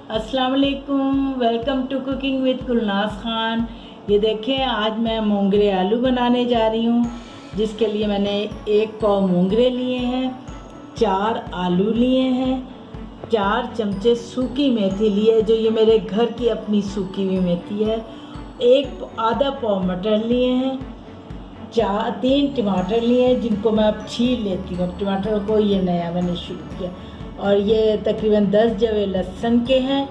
अस्सलाम वालेकुम, welcome to cooking with Gulnaz Khan. ये देखें, आज मैं मोंगरे आलू बनाने जा रही हूँ, जिसके लिए मैंने 1 पाव मोंगरे लिए हैं, 4 आलू लिए हैं, 4 चमचे सूखी मेथी लिए, जो ये मेरे घर की अपनी सूखी हुई मेथी है, आधा पाव मटर लिए हैं, 3 टमाटर लिए हैं, जिनको मैं अब छील लेती हूँ। टमाटर को ये नया मैंने शुरू किया। और ये तकरीबन 10 जवे लहसुन के हैं।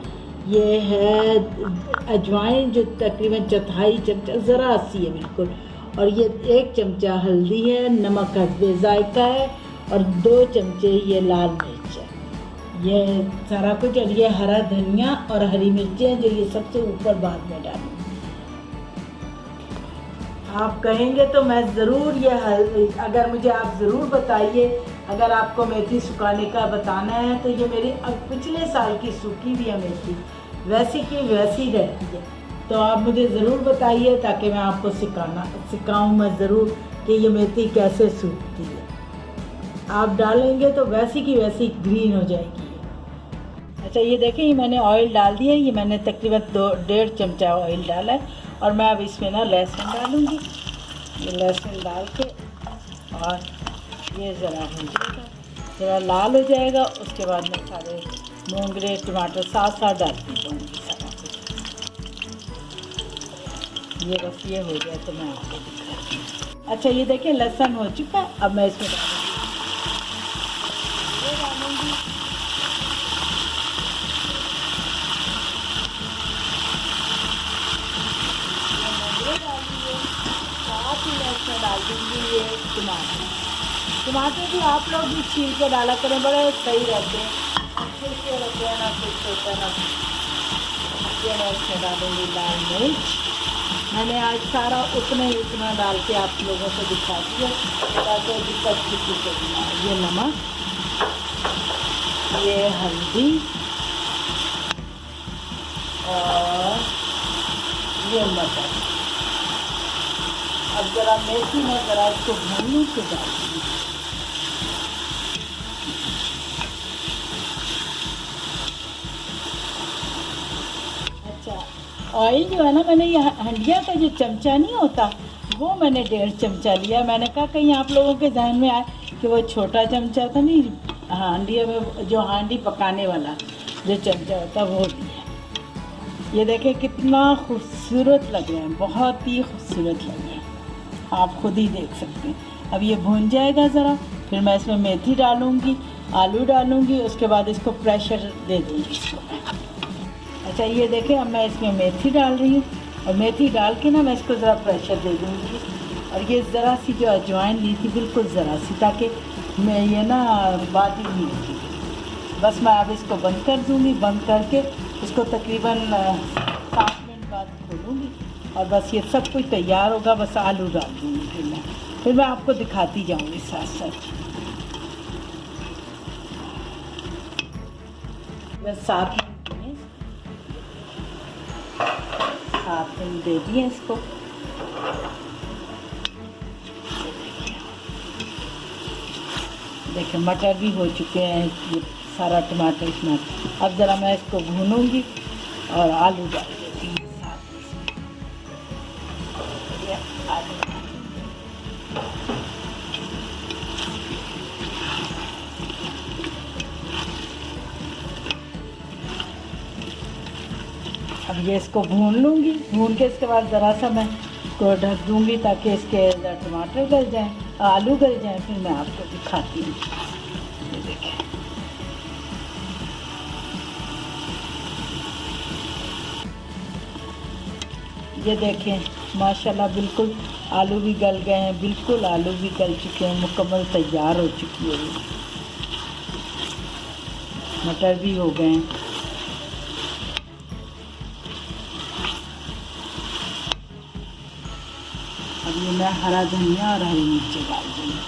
ये है अजवाइन, जो तकरीबन चौथाई चमचा, ज़रा सी है बिल्कुल। और ये 1 चमचा हल्दी है, नमक हस्बे ज़ायका है, और 2 चमचे ये लाल मिर्च है। ये सारा कुछ। और ये हरा धनिया और हरी मिर्चें हैं, जो ये सबसे ऊपर बाद में डालूँगी। आप कहेंगे तो मैं ज़रूर अगर मुझे आप ज़रूर बताइए, अगर आपको मेथी सुखाने का बताना है, तो ये मेरी पिछले साल की सूखी भी है मेथी, वैसी की वैसी रहती है। तो आप मुझे ज़रूर बताइए, ताकि मैं आपको सिखाऊं मैं ज़रूर कि ये मेथी कैसे सूखती है। आप डालेंगे तो वैसी की वैसी ग्रीन हो जाएगी। अच्छा, ये देखें, ये मैंने ऑयल डाल दिया है। ये मैंने तकरीबन 1.5 चमचा ऑयल डाला है। और मैं अब इसमें ना लहसुन डालूँगी। ये लहसुन डाल के, और ये ज़रा हो जाएगा, ज़रा लाल हो जाएगा, उसके बाद मैं सारे मोंगरे टमाटर साथ साथ डालती जाऊँगी सारा कुछ। ये बस ये हो जाए तो मैं आपको दिखाती हूँ। अच्छा, ये देखिए लहसुन हो चुका है। अब मैं इसमें डालूँगी साथ ही मैं इसमें डाल दूँगी ये टमाटर भी आप लोग भी छील के डाला करें, बड़े सही रहते हैं, अच्छे से रहते हैं, ना कुछ होता ना। ये मैं इसमें डालूँगी लाल मिर्च। मैंने आज सारा उतना डाल के आप लोगों को दिखा दिया, ताकि दिक्कत किसी को भी ना। ये नमक, ये हल्दी, और ये मटर। अब ज़रा मेथी में ज़रा इसको भूनने से डालूँगी। अच्छा, ऑयल जो है ना, मैंने ये हंडिया का जो चमचा नहीं होता, वो मैंने 1.5 चमचा लिया। मैंने कहा कहीं आप लोगों के ध्यान में आए कि वो छोटा चमचा था नहीं, हंडिया में जो हांडी पकाने वाला जो चमचा होता, वो लिया। ये देखें कितना खूबसूरत लग रहा है, बहुत ही खूबसूरत लग रहा है, आप खुद ही देख सकते हैं। अब ये भून जाएगा ज़रा, फिर मैं इसमें मेथी डालूँगी, आलू डालूँगी, उसके बाद इसको प्रेशर दे दूँगी इसको। अच्छा, ये देखें, अब मैं इसमें मेथी डाल रही हूँ, और मेथी डाल के ना मैं इसको ज़रा प्रेशर दे दूँगी। और ये ज़रा सी जो अजवाइन ली थी, बिल्कुल ज़रा सी, ताकि मैं ये ना बादी नहीं होगी। बस मैं अब इसको बंद कर दूँगी। बंद करके इसको तकरीबन 7 मिनट बाद खोलूँगी, और बस ये सब कुछ तैयार होगा। बस आलू डाल दूँगी, फिर मैं आपको दिखाती जाऊँगी साथ साथ। बस 7 मिनट दे दिए इसको। देखिए मटर भी हो चुके हैं, ये सारा टमाटर इसमें। अब ज़रा मैं इसको भूनूंगी, और आलू डाल देती हूँ साथ में। ये आलू अब ये इसको भून लूँगी। भून के इसके बाद ज़रा सा मैं इसको ढक दूँगी, ताकि इसके टमाटर गल जाएँ, आलू गल जाएँ। फिर मैं आपको दिखाती हूँ। ये देखिए, ये देखें माशाल्लाह, बिल्कुल आलू भी गल गए हैं, बिल्कुल आलू भी गल चुके हैं, मुकम्मल तैयार हो चुकी है। मटर भी हो गए हैं। अब ये मैं हरा धनिया और हरी मिर्चें डाल दूँगी।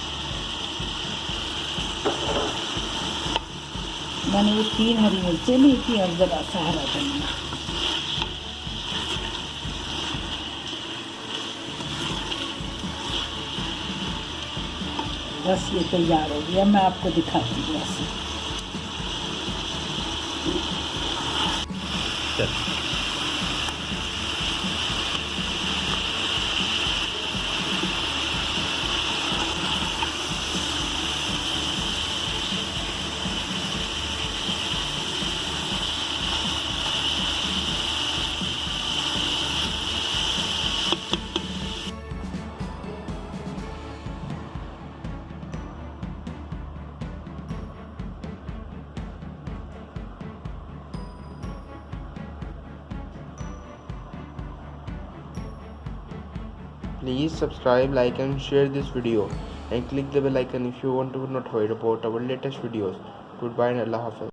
मैंने ये 3 हरी मिर्चें ली थी, और ज़रा सा हरा धनिया। बस ये तैयार हो गया। मैं आपको दिखाती हूँ ऐसे। चल Please subscribe, like and share this video and click the bell icon if you want to be notified about our latest videos. Goodbye and Allah Hafiz.